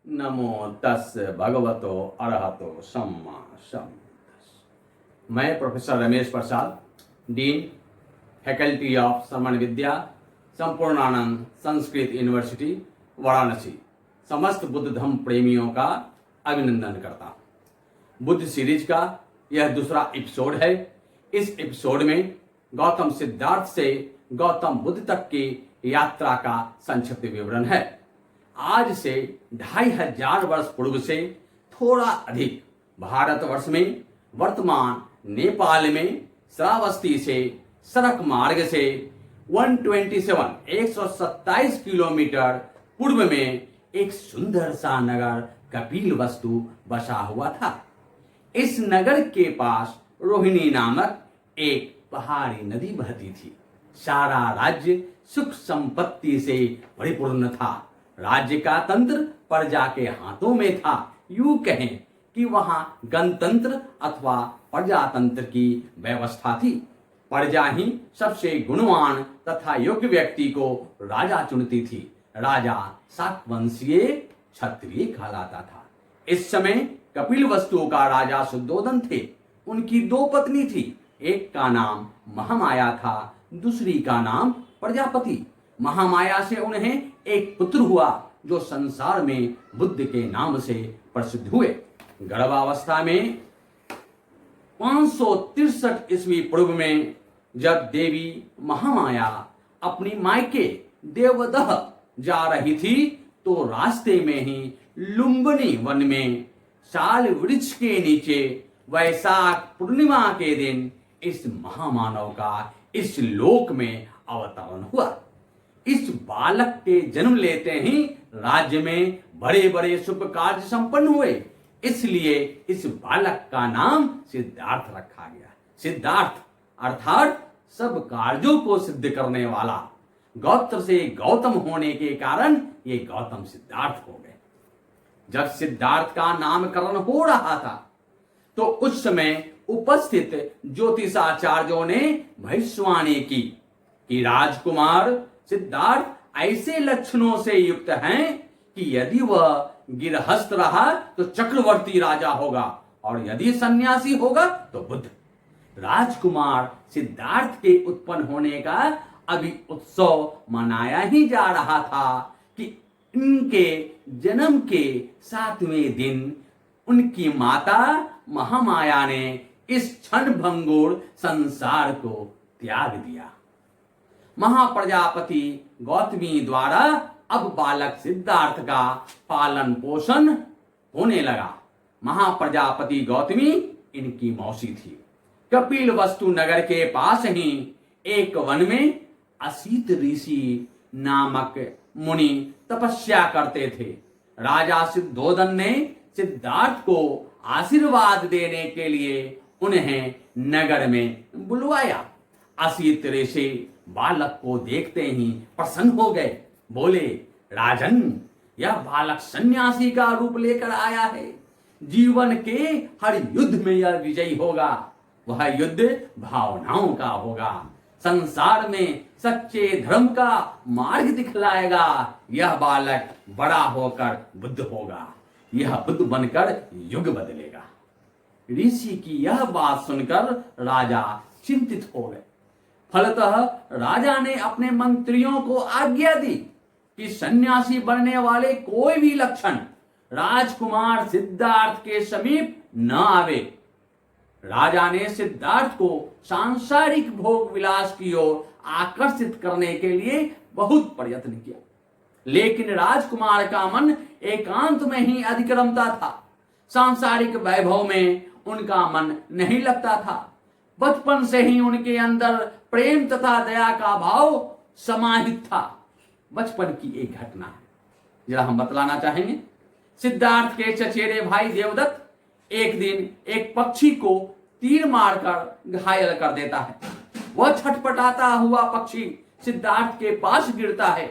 नमो तस् भगवतो अरहतो सम्मा सम्बुद्धिस्स। मैं professor Ramesh Prasad, dean faculty of Shravan Vidya, Sampurnanand Sanskrit university Varanasi, समस्त बुद्ध धर्म प्रेमियों का अभिनंदन करता हूँ। बुद्ध सीरीज का यह दूसरा एपिसोड है। इस एपिसोड में गौतम सिद्धार्थ से गौतम बुद्ध तक की यात्रा का संक्षिप्त विवरण है। आज से 2500 वर्ष पूर्व से थोड़ा अधिक भारतवर्ष में वर्तमान नेपाल में श्रावस्ती से सड़क मार्ग से 127 किलोमीटर पूर्व में एक सुंदर सा नगर कपिलवस्तु बसा हुआ था। इस नगर के पास रोहिणी नामक एक पहाड़ी नदी बहती थी। सारा राज्य सुख संपत्ति से परिपूर्ण था। राज्य का तंत्र प्रजा के हाथों में था। यूं कहें कि वहां गणतंत्र अथवा प्रजातंत्र की व्यवस्था थी। प्रजा ही सबसे गुणवान तथा योग्य व्यक्ति को राजा चुनती थी। राजा शाकवंशीय क्षत्रिय कहलाता था। इस समय कपिलवस्तु का राजा शुद्धोदन थे। उनकी 2 पत्नी थी। एक का नाम महामाया था, दूसरी का नाम प्रजापति। महामाया से उन्हें एक पुत्र हुआ जो संसार में बुद्ध के नाम से प्रसिद्ध हुए। गर्भावस्था में 563 ईस्वी पूर्व में जब देवी महामाया अपनी मायके देवदह जा रही थी तो रास्ते में ही लुम्बिनी वन में साल वृक्ष के नीचे वैशाख पूर्णिमा के दिन इस महामानव का इस लोक में अवतरण हुआ। इस बालक के जन्म लेते ही राज्य में बड़े बड़े शुभ कार्य संपन्न हुए। इसलिए इस बालक का नाम सिद्धार्थ रखा गया। सिद्धार्थ अर्थात सब कार्यों को सिद्ध करने वाला। गोत्र से गौतम होने के कारण ये गौतम सिद्धार्थ हो गए। जब सिद्धार्थ का नामकरण हो रहा था तो उस समय उपस्थित ज्योतिषाचार्यों ने भविष्यवाणी की कि राजकुमार सिद्धार्थ ऐसे लक्षणों से युक्त हैं कि यदि वह गिरहस्थ रहा तो चक्रवर्ती राजा होगा और यदि सन्यासी होगा तो बुद्ध। राजकुमार सिद्धार्थ के उत्पन्न होने का अभी उत्सव मनाया ही जा रहा था कि इनके जन्म के 7वें दिन उनकी माता महामाया ने इस क्षण भंगुर संसार को त्याग दिया। महाप्रजापति गौतमी द्वारा अब बालक सिद्धार्थ का पालन पोषण होने लगा। महाप्रजापति गौतमी इनकी मौसी थी। कपिलवस्तु नगर के पास ही एक वन में असित ऋषि नामक मुनि तपस्या करते थे। राजा सिद्धोदन ने सिद्धार्थ को आशीर्वाद देने के लिए उन्हें नगर में बुलवाया। असित ऋषि बालक को देखते ही प्रसन्न हो गए। बोले, राजन, यह बालक सन्यासी का रूप लेकर आया है। जीवन के हर युद्ध में यह विजयी होगा। वह युद्ध भावनाओं का होगा। संसार में सच्चे धर्म का मार्ग दिखलाएगा। यह बालक बड़ा होकर बुद्ध होगा। यह बुद्ध बनकर युग बदलेगा। ऋषि की यह बात सुनकर राजा चिंतित हो गए। फलतः राजा ने अपने मंत्रियों को आज्ञा दी कि सन्यासी बनने वाले कोई भी लक्षण राजकुमार सिद्धार्थ के समीप न आवे। राजा ने सिद्धार्थ को सांसारिक भोग विलास की ओर आकर्षित करने के लिए बहुत प्रयत्न किया, लेकिन राजकुमार का मन एकांत में ही अधिक रमता था। सांसारिक वैभव में उनका मन नहीं लगता था। बचपन से ही उनके अंदर प्रेम तथा दया का भाव समाहित था। बचपन की एक घटना है, जरा हम बतलाना चाहेंगे। सिद्धार्थ के चचेरे भाई देवदत्त एक दिन एक पक्षी को तीर मारकर घायल कर देता है। वह छटपटाता हुआ पक्षी सिद्धार्थ के पास गिरता है।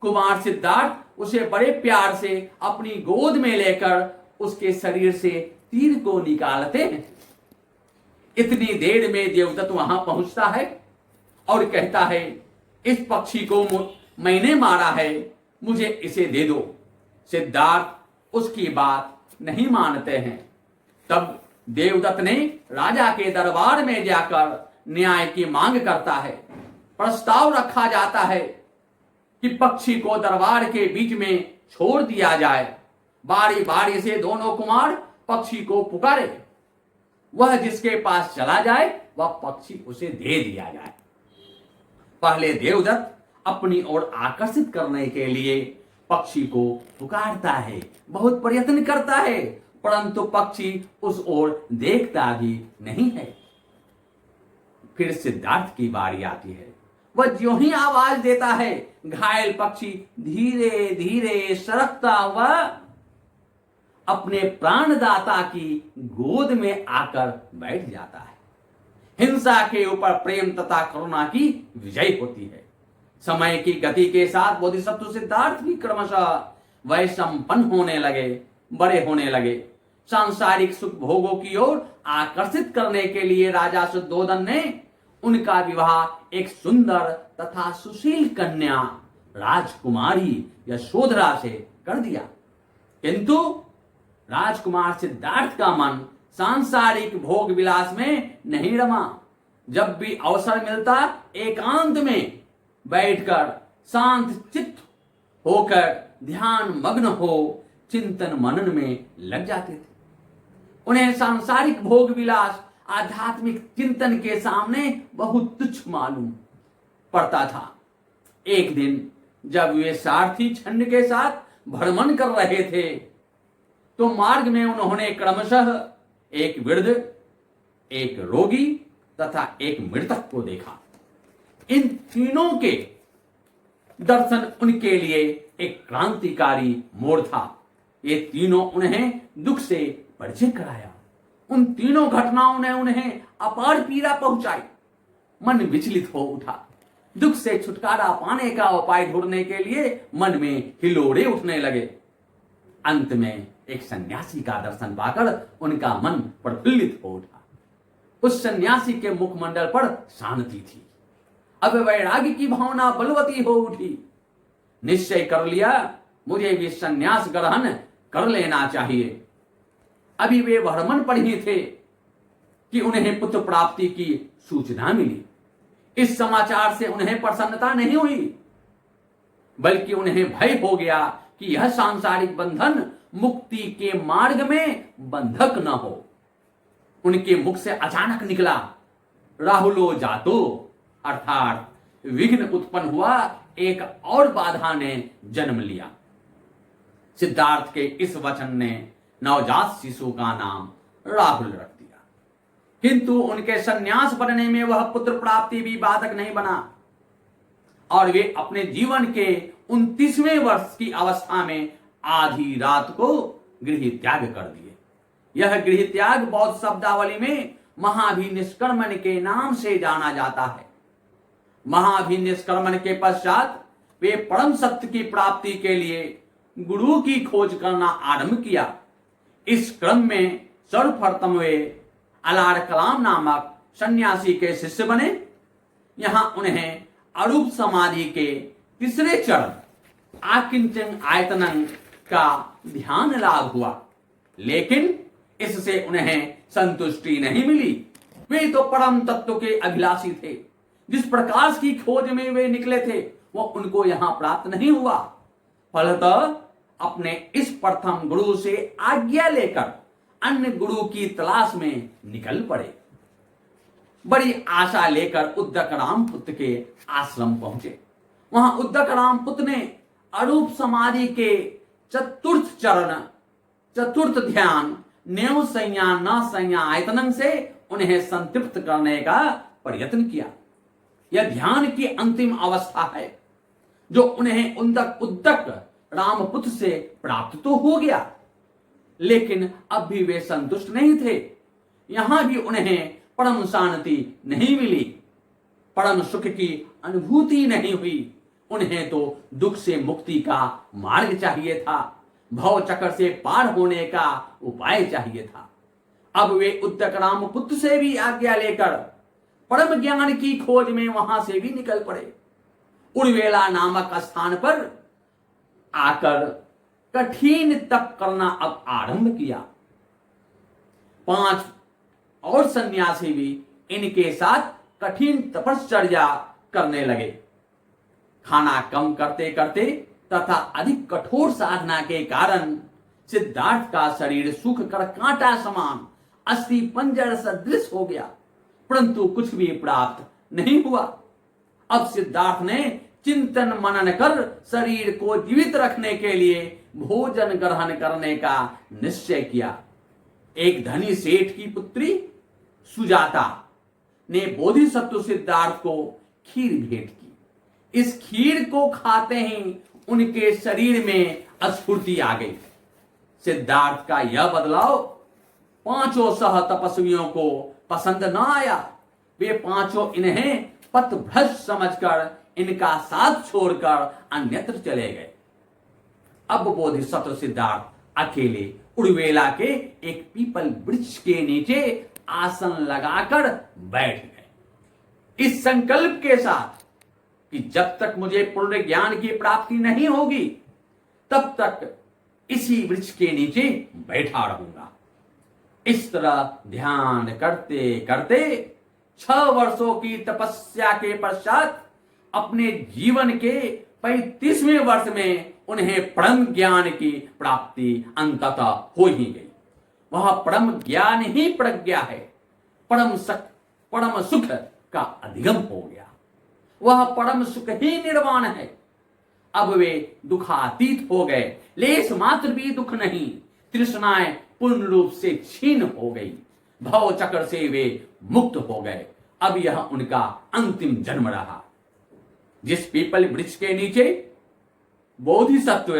कुमार सिद्धार्थ उसे बड़े प्यार से अपनी गोद में लेकर उसके शरीर से तीर को निकालते हैं। इतनी देर में देवदत्त वहां पहुंचता है और कहता है, इस पक्षी को मैंने मारा है, मुझे इसे दे दो। सिद्धार्थ उसकी बात नहीं मानते हैं। तब देवदत्त ने राजा के दरबार में जाकर न्याय की मांग करता है। प्रस्ताव रखा जाता है कि पक्षी को दरबार के बीच में छोड़ दिया जाए। बारी बारी से दोनों कुमार पक्षी को पुकारे, वह जिसके पास चला जाए वह पक्षी उसे दे दिया जाए। पहले देवदत्त अपनी ओर आकर्षित करने के लिए पक्षी को पुकारता है, बहुत प्रयत्न करता है, परंतु पक्षी उस ओर देखता भी नहीं है। फिर सिद्धार्थ की बारी आती है। वह ज्यों ही आवाज देता है, घायल पक्षी धीरे धीरे सरकता हुआ अपने प्राणदाता की गोद में आकर बैठ जाता है। हिंसा के ऊपर प्रेम तथा करुणा की विजय होती है। समय की गति के साथ बोधिसत्व सिद्धार्थ भी क्रमशः वैसंपन्न होने लगे, बड़े होने लगे। सांसारिक सुख भोगों की ओर आकर्षित करने के लिए राजा शुद्धोधन ने उनका विवाह एक सुंदर तथा सुशील कन्या राजकुमारी यशोधरा से कर दिया। किंतु राजकुमार सिद्धार्थ का मन सांसारिक भोग विलास में नहीं रमा। जब भी अवसर मिलता एकांत में बैठकर शांत चित्त होकर ध्यान मग्न हो चिंतन मनन में लग जाते थे। उन्हें सांसारिक भोग विलास आध्यात्मिक चिंतन के सामने बहुत तुच्छ मालूम पड़ता था। एक दिन जब वे सारथी छंद के साथ भ्रमण कर रहे थे तो मार्ग में उन्होंने क्रमशः एक वृद्ध, एक रोगी तथा एक मृतक को देखा। इन तीनों के दर्शन उनके लिए एक क्रांतिकारी मोड़ था। ये तीनों उन्हें दुख से परिचय कराया। उन तीनों घटनाओं ने उन्हें अपार पीड़ा पहुंचाई। मन विचलित हो उठा। दुख से छुटकारा पाने का उपाय ढूंढने के लिए मन में हिलोड़े उठने लगे। अंत में एक सन्यासी का दर्शन पाकर उनका मन प्रफुल्लित हो उठा। उस सन्यासी के मुखमंडल पर शांति थी। अब वैराग्य की भावना बलवती हो उठी। निश्चय कर लिया मुझे भी सन्यास ग्रहण कर लेना चाहिए। अभी वे भ्रमण पर ही थे कि उन्हें पुत्र प्राप्ति की सूचना मिली। इस समाचार से उन्हें प्रसन्नता नहीं हुई, बल्कि उन्हें भय हो गया कि यह सांसारिक बंधन मुक्ति के मार्ग में बंधक न हो। उनके मुख से अचानक निकला, राहुलो जातो, अर्थात विघ्न उत्पन्न हुआ। एक और बाधा ने जन्म लिया। सिद्धार्थ के इस वचन ने नवजात शिशु का नाम राहुल रख दिया। किंतु उनके सन्यास बनने में वह पुत्र प्राप्ति भी बाधक नहीं बना और वे अपने जीवन के 29वें वर्ष की अवस्था में आधी रात को गृह त्याग कर दिए। यह गृह त्याग बौद्ध शब्दावली में महाभिनिष्क्रमण के नाम से जाना जाता है। महाभिनिष्क्रमण के पश्चात वे परम सत्य की प्राप्ति के लिए गुरु की खोज करना आरंभ किया। इस क्रम में सर्वप्रथम वे अलार कलाम नामक सन्यासी के शिष्य बने। यहां उन्हें अरूप समाधि के तीसरे चरण आकिंचन आयतनं का ध्यान लाभ हुआ, लेकिन इससे उन्हें संतुष्टि नहीं मिली। वे तो परम तत्व के अभिलाषी थे। जिस प्रकाश की खोज में वे निकले थे वह उनको यहां प्राप्त नहीं हुआ। फलतः अपने इस प्रथम गुरु से आज्ञा लेकर अन्य गुरु की तलाश में निकल पड़े। बड़ी आशा लेकर उद्दक रामपुत्र के आश्रम पहुंचे। वहां उद्दक रामपुत्र ने अरूप समाधि के चतुर्थ चरण, चतुर्थ ध्यान नेव संज्ञा न संज्ञा आयतनं से उन्हें संतृप्त करने का प्रयत्न किया। यह ध्यान की अंतिम अवस्था है जो उन्हें उद्दक रामपुत्र से प्राप्त तो हो गया, लेकिन अब भी वे संतुष्ट नहीं थे। यहां भी उन्हें परम शांति नहीं मिली, परम सुख की अनुभूति नहीं हुई। उन्हें तो दुख से मुक्ति का मार्ग चाहिए था, भव चक्र से पार होने का उपाय चाहिए था। अब वे उद्दक रामपुत्र से भी आज्ञा लेकर परम ज्ञान की खोज में वहां से भी निकल पड़े। उर्वेला नामक स्थान पर आकर कठिन तप करना अब आरंभ किया। 5 और सन्यासी भी इनके साथ कठिन तपश्चर्या करने लगे। खाना कम करते करते तथा अधिक कठोर साधना के कारण सिद्धार्थ का शरीर सूख कर कांटा समान अस्थि पंजर सदृश हो गया, परंतु कुछ भी प्राप्त नहीं हुआ। अब सिद्धार्थ ने चिंतन मनन कर शरीर को जीवित रखने के लिए भोजन ग्रहण करने का निश्चय किया। एक धनी सेठ की पुत्री सुजाता ने बोधिसत्व सिद्धार्थ को खीर भेंट की। इस खीर को खाते ही उनके शरीर में स्फूर्ति आ गई। सिद्धार्थ का यह बदलाव 5 सह तपस्वियों को पसंद न आया। वे 5 इन्हें पथभ्रष्ट समझकर इनका साथ छोड़कर अन्यत्र चले गए। अब बोधिसत्व सिद्धार्थ अकेले उड़वेला के एक पीपल वृक्ष के नीचे आसन लगाकर बैठ गए, इस संकल्प के साथ कि जब तक मुझे पूर्ण ज्ञान की प्राप्ति नहीं होगी तब तक इसी वृक्ष के नीचे बैठा रहूंगा। इस तरह ध्यान करते करते 6 वर्षों की तपस्या के पश्चात अपने जीवन के 35वें वर्ष में उन्हें परम ज्ञान की प्राप्ति अंततः हो ही गई। वह परम ज्ञान ही प्रज्ञा है, परम सुख का अधिगम हो गया। वह परम सुख ही निर्वाण है। अब वे दुखातीत हो गए, लेस मात्र भी दुख नहीं। तृष्णाएं पूर्ण रूप से छीन हो गई, भव चक्र से वे मुक्त हो गए। अब यह उनका अंतिम जन्म रहा। जिस पीपल वृक्ष के नीचे बोधिसत्व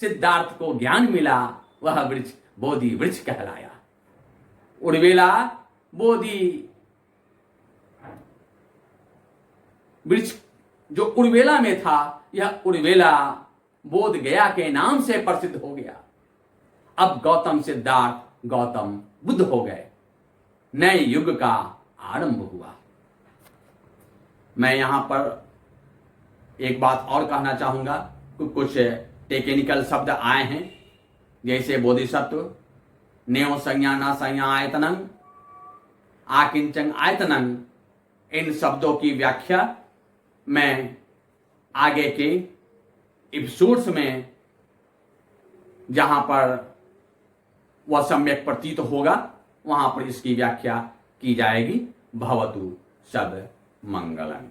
सिद्धार्थ को ज्ञान मिला, वह वृक्ष बोधि वृक्ष कहलाया। उड़वेला बोधि वृक्ष जो उड़वेला में था, यह उड़वेला बोध गया के नाम से प्रसिद्ध हो गया। अब गौतम सिद्धार्थ गौतम बुद्ध हो गए, नए युग का आरंभ हुआ। मैं यहां पर एक बात और कहना चाहूंगा। कुछ टेक्निकल शब्द आए हैं, जैसे बोधिसत्व, नेव संज्ञा न संज्ञा आयतनं, आकिंचन आयतनं। इन शब्दों की व्याख्या मैं आगे के एपिसोड्स में, जहां पर वह सम्यक प्रतीत होगा, वहां पर इसकी व्याख्या की जाएगी। भवतु सब मंगलम।